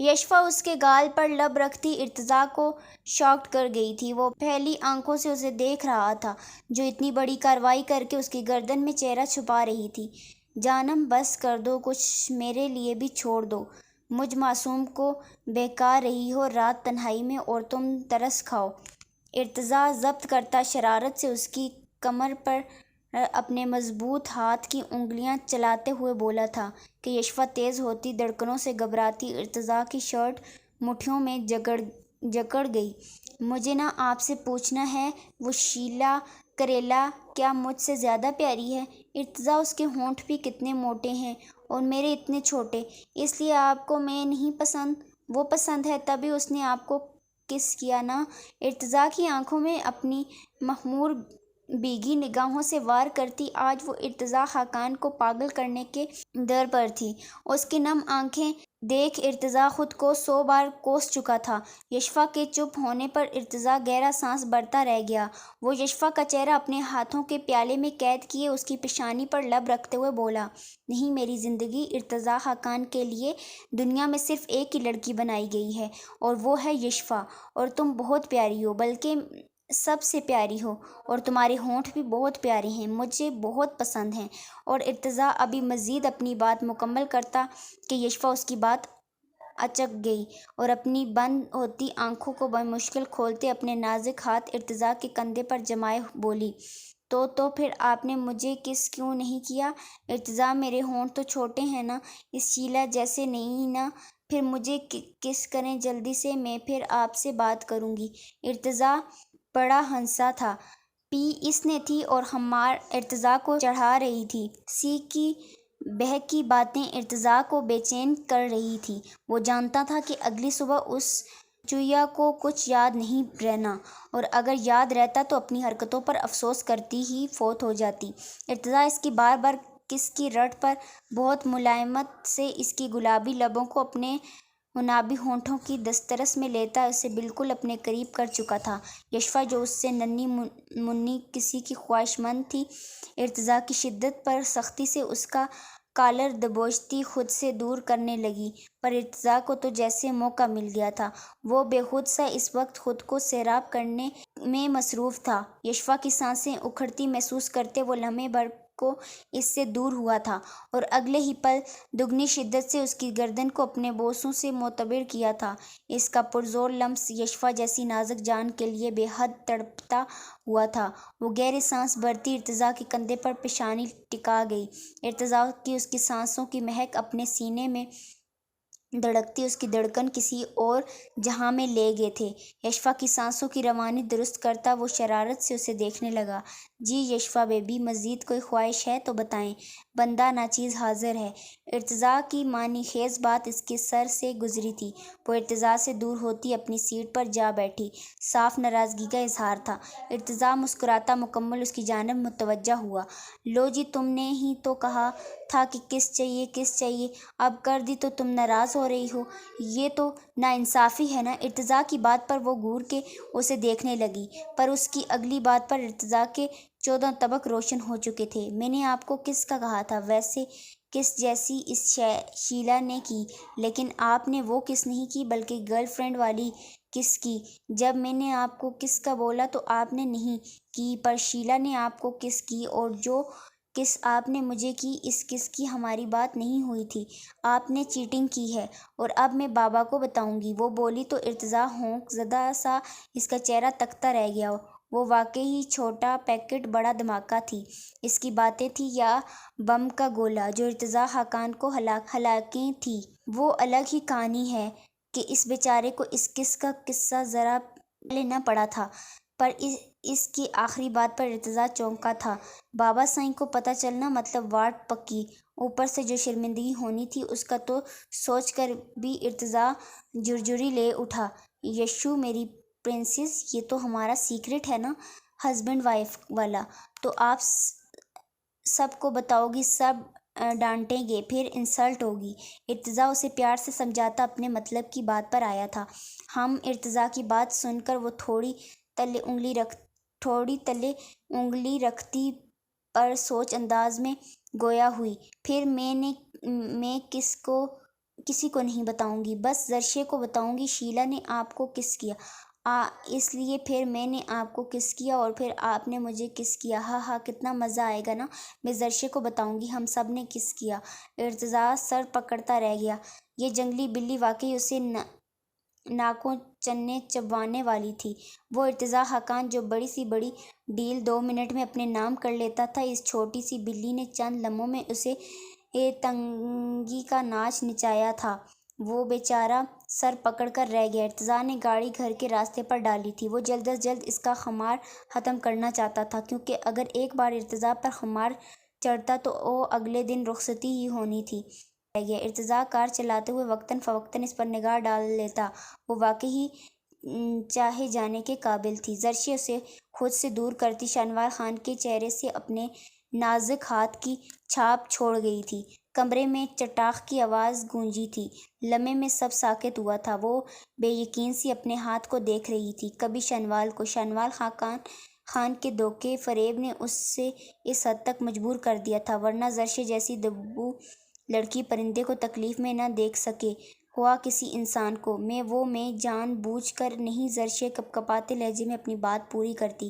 یشفا اس کے گال پر لب رکھتی ارتضیٰ کو شاکڈ کر گئی تھی۔ وہ پھیلی آنکھوں سے اسے دیکھ رہا تھا جو اتنی بڑی کارروائی کر کے اس کی گردن میں چہرہ چھپا رہی تھی۔ جانم بس کر دو، کچھ میرے لیے بھی چھوڑ دو، مجھ معصوم کو بہکا رہی ہو رات تنہائی میں اور تم ترس کھاؤ۔ ارتضیٰ ضبط کرتا شرارت سے اس کی کمر پر اپنے مضبوط ہاتھ کی انگلیاں چلاتے ہوئے بولا تھا کہ یشفا تیز ہوتی دھڑکنوں سے گھبراتی ارتضیٰ کی شرٹ مٹھیوں میں جکڑ گئی۔ مجھے نہ آپ سے پوچھنا ہے وہ شیلا کریلا کیا مجھ سے زیادہ پیاری ہے؟ ارتضیٰ اس کے ہونٹ بھی کتنے موٹے ہیں اور میرے اتنے چھوٹے، اس لیے آپ کو میں نہیں پسند، وہ پسند ہے تبھی اس نے آپ کو کس کیا نا؟ ارتضیٰ کی آنکھوں میں اپنی مخمور بھیگی نگاہوں سے وار کرتی آج وہ ارتضیٰ خاقان کو پاگل کرنے کے در پر تھی۔ اس کی نم آنکھیں دیکھ ارتضیٰ خود کو 100 بار کوس چکا تھا۔ یشفا کے چپ ہونے پر ارتضیٰ گہرا سانس بھرتا رہ گیا۔ وہ یشفا کا چہرہ اپنے ہاتھوں کے پیالے میں قید کیے اس کی پیشانی پر لب رکھتے ہوئے بولا، نہیں میری زندگی، ارتضیٰ خاقان کے لیے دنیا میں صرف ایک ہی لڑکی بنائی گئی ہے اور وہ ہے یشفا، اور تم بہت پیاری ہو، بلکہ سب سے پیاری ہو، اور تمہارے ہونٹ بھی بہت پیارے ہیں، مجھے بہت پسند ہیں۔ اور ارتضیٰ ابھی مزید اپنی بات مکمل کرتا کہ یشفا اس کی بات اچک گئی اور اپنی بند ہوتی آنکھوں کو بمشکل کھولتے اپنے نازک ہاتھ ارتضیٰ کے کندھے پر جمائے بولی، تو پھر آپ نے مجھے کس کیوں نہیں کیا؟ ارتضیٰ میرے ہونٹ تو چھوٹے ہیں نا، اس شیلا جیسے نہیں نا، پھر مجھے کس کریں جلدی سے، میں پھر آپ سے بات کروں گی۔ ارتضیٰ بڑا ہنسا تھا، پی اس نے تھی اور خمار ارتضیٰ کو چڑھا رہی تھی۔ سی کی بہکی باتیں ارتضیٰ کو بے چین کر رہی تھیں۔ وہ جانتا تھا کہ اگلی صبح اس چوہیا کو کچھ یاد نہیں رہنا، اور اگر یاد رہتا تو اپنی حرکتوں پر افسوس کرتی ہی فوت ہو جاتی۔ ارتضیٰ اس کی بار بار کس کی رٹ پر بہت ملائمت سے اس کی گلابی لبوں کو اپنے منابی ہونٹوں کی دسترس میں لیتا اسے بالکل اپنے قریب کر چکا تھا۔ یشفا جو اس سے ننھی منھی کسی کی خواہش مند تھی، ارتضیٰ کی شدت پر سختی سے اس کا کالر دبوچتی خود سے دور کرنے لگی، پر ارتضیٰ کو تو جیسے موقع مل گیا تھا۔ وہ بے خود سا اس وقت خود کو سیراب کرنے میں مصروف تھا۔ یشفا کی سانسیں اکھڑتی محسوس کرتے وہ لمحے بھر کو اس سے دور ہوا تھا اور اگلے ہی پل دگنی شدت سے اس کی گردن کو اپنے بوسوں سے معتبر کیا تھا۔ اس کا پرزور لمس یشفا جیسی نازک جان کے لیے بے حد تڑپتا ہوا تھا۔ وہ گہرے سانس بھرتی ارتضیٰ کے کندھے پر پیشانی ٹکا گئی۔ ارتضیٰ کی اس کی سانسوں کی مہک اپنے سینے میں دھڑکتی اس کی دھڑکن کسی اور جہاں میں لے گئے تھے۔ یشفا کی سانسوں کی روانی درست کرتا وہ شرارت سے اسے دیکھنے لگا۔ جی یشفا بیبی، مزید کوئی خواہش ہے تو بتائیں، بندہ ناچیز حاضر ہے۔ ارتضیٰ کی معنی خیز بات اس کے سر سے گزری تھی۔ وہ ارتضیٰ سے دور ہوتی اپنی سیٹ پر جا بیٹھی۔ صاف ناراضگی کا اظہار تھا۔ ارتضیٰ مسکراتا مکمل اس کی جانب متوجہ ہوا۔ لو جی، تم نے ہی تو کہا تھا کہ کس چاہیے، اب کر دی تو تم ناراض ہو رہی ہو، یہ تو ناانصافی ہے نا؟ ارتضیٰ کی بات پر وہ گھور کے اسے دیکھنے لگی، پر اس کی اگلی بات پر ارتضیٰ کے 14 طبق روشن ہو چکے تھے۔ میں نے آپ کو کس کا کہا تھا؟ ویسے کس جیسی اس شیلا نے کی، لیکن آپ نے وہ کس نہیں کی بلکہ گرل فرینڈ والی کس کی۔ جب میں نے آپ کو کس کا بولا تو آپ نے نہیں کی، پر شیلا نے آپ کو کس کی، اور جو کس آپ نے مجھے کی، اس کس کی ہماری بات نہیں ہوئی تھی۔ آپ نے چیٹنگ کی ہے، اور اب میں بابا کو بتاؤں گی، وہ بولی تو ارتضیٰ ہونک زدہ سا اس کا چہرہ تکتا رہ گیا۔ وہ واقعی چھوٹا پیکٹ بڑا دھماکہ تھی۔ اس کی باتیں تھیں یا بم کا گولہ جو ارتضیٰ خاقان کو ہلاکیں تھیں، وہ الگ ہی کہانی ہے کہ اس بیچارے کو اس کس کا قصہ ذرا پہلے نہ پڑا تھا، پر اس کی آخری بات پر ارتضیٰ چونکا تھا۔ بابا سائیں کو پتہ چلنا مطلب واٹ پکی، اوپر سے جو شرمندگی ہونی تھی اس کا تو سوچ کر بھی ارتضیٰ جھرجھری لے اٹھا۔ یشو میری پرنسس، یہ تو ہمارا سیکرٹ ہے نا، ہسبینڈ وائف والا، تو آپ سب کو بتاؤ گی، سب ڈانٹیں گے، پھر انسلٹ ہوگی۔ ارتضیٰ اسے پیار سے سمجھاتا اپنے مطلب کی بات پر آیا تھا۔ ارتضیٰ کی بات سن کر وہ تھوڑی تلے انگلی رکھتی پر سوچ انداز میں گویا ہوئی۔ پھر میں کس کو کسی کو نہیں بتاؤں گی، بس زرشے کو بتاؤں گی شیلا نے آپ کو کس کیا۔ اس لیے پھر میں نے آپ کو کس کیا اور پھر آپ نے مجھے کس کیا۔ ہاں ہاں، کتنا مزہ آئے گا نا، میں زرشے کو بتاؤں گی ہم سب نے کس کیا۔ ارتضیٰ سر پکڑتا رہ گیا۔ یہ جنگلی بلی واقعی اسے ناکوں چننے چبانے والی تھی۔ وہ ارتضیٰ خاقان جو بڑی سی بڑی ڈیل 2 منٹ میں اپنے نام کر لیتا تھا، اس چھوٹی سی بلی نے چند لمحوں میں اسے تنگی کا ناچ نچایا تھا۔ وہ بیچارہ سر پکڑ کر رہ گیا۔ ارتضیٰ نے گاڑی گھر کے راستے پر ڈالی تھی۔ وہ جلد از جلد اس کا خمار ختم کرنا چاہتا تھا، کیونکہ اگر ایک بار ارتضیٰ پر خمار چڑھتا تو اگلے دن رخصتی ہی ہونی تھی۔ رہ گیا۔ ارتضیٰ کار چلاتے ہوئے وقتاً فوقتاً اس پر نگاہ ڈال لیتا۔ وہ واقعی چاہے جانے کے قابل تھی۔ زرشے اسے خود سے دور کرتی شاہنواز خان کے چہرے سے اپنے نازک ہاتھ کی چھاپ چھوڑ گئی تھی۔ کمرے میں چٹاخ کی آواز گونجی تھی۔ لمحے میں سب ساکت ہوا تھا۔ وہ بے یقین سی اپنے ہاتھ کو دیکھ رہی تھی۔ کبھی شاہنواز کو شاہنواز خان کے دھوکے فریب نے اسے اس حد تک مجبور کر دیا تھا، ورنہ زرشے جیسی دبو لڑکی پرندے کو تکلیف میں نہ دیکھ سکے، خواہ کسی انسان کو۔ میں جان بوجھ کر نہیں، زرشے کپکپاتے لہجے میں اپنی بات پوری کرتی۔